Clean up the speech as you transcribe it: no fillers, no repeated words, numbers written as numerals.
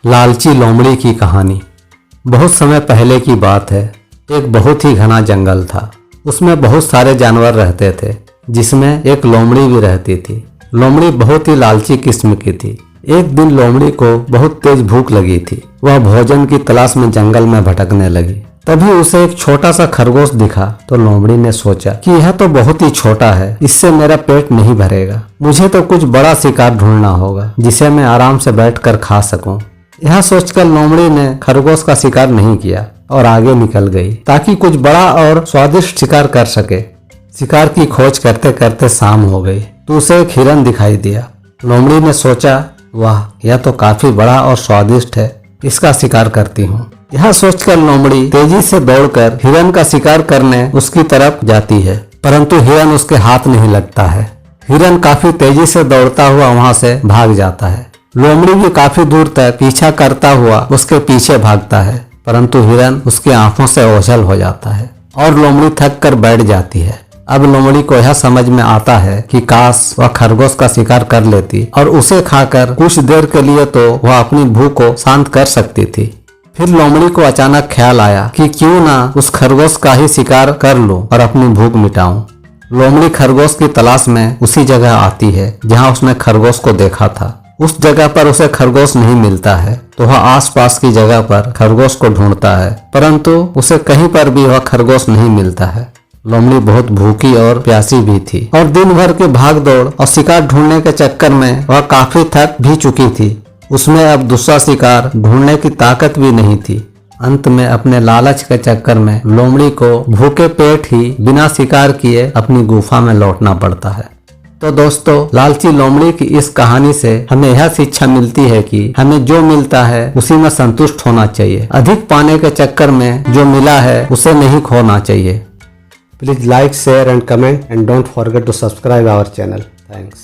लालची लोमड़ी की कहानी। बहुत समय पहले की बात है। एक बहुत ही घना जंगल था। उसमें बहुत सारे जानवर रहते थे, जिसमें एक लोमड़ी भी रहती थी। लोमड़ी बहुत ही लालची किस्म की थी। एक दिन लोमड़ी को बहुत तेज भूख लगी थी। वह भोजन की तलाश में जंगल में भटकने लगी। तभी उसे एक छोटा सा खरगोश दिखा तो लोमड़ी ने सोचा कि यह तो बहुत ही छोटा है, इससे मेरा पेट नहीं भरेगा। मुझे तो कुछ बड़ा शिकार ढूंढना होगा जिसे मैं आराम से बैठकर खा सकूं। यह सोचकर लोमड़ी ने खरगोश का शिकार नहीं किया और आगे निकल गई ताकि कुछ बड़ा और स्वादिष्ट शिकार कर सके। शिकार की खोज करते करते शाम हो गई तो उसे एक हिरन दिखाई दिया। लोमड़ी ने सोचा, वाह, यह तो काफी बड़ा और स्वादिष्ट है, इसका शिकार करती हूँ। यह सोचकर लोमड़ी तेजी से दौड़कर हिरन का शिकार करने उसकी तरफ जाती है, परंतु हिरन उसके हाथ नहीं लगता है। हिरन काफी तेजी से दौड़ता हुआ वहां से भाग जाता है। लोमड़ी भी काफी दूर तक पीछा करता हुआ उसके पीछे भागता है, परंतु हिरन उसकी आंखों से ओझल हो जाता है और लोमड़ी थक कर बैठ जाती है। अब लोमड़ी को यह समझ में आता है कि काश वह खरगोश का शिकार कर लेती और उसे खाकर कुछ देर के लिए तो वह अपनी भूख को शांत कर सकती थी। फिर लोमड़ी को अचानक ख्याल आया कि क्यों ना उस खरगोश का ही शिकार कर लूं और अपनी भूख मिटाऊं। लोमड़ी खरगोश की तलाश में उसी जगह आती है जहां उसने खरगोश को देखा था। उस जगह पर उसे खरगोश नहीं मिलता है तो वह आसपास की जगह पर खरगोश को ढूंढता है, परंतु उसे कहीं पर भी वह खरगोश नहीं मिलता है। लोमड़ी बहुत भूखी और प्यासी भी थी और दिन भर की भाग दौड़ और शिकार ढूंढने के चक्कर में वह काफी थक भी चुकी थी। उसमें अब दूसरा शिकार ढूंढने की ताकत भी नहीं थी। अंत में अपने लालच के चक्कर में लोमड़ी को भूखे पेट ही बिना शिकार किए अपनी गुफा में लौटना पड़ता है। तो दोस्तों, लालची लोमड़ी की इस कहानी से हमें यह शिक्षा मिलती है कि हमें जो मिलता है उसी में संतुष्ट होना चाहिए। अधिक पाने के चक्कर में जो मिला है उसे नहीं खोना चाहिए। Please like, share and comment and don't forget to subscribe our channel. Thanks.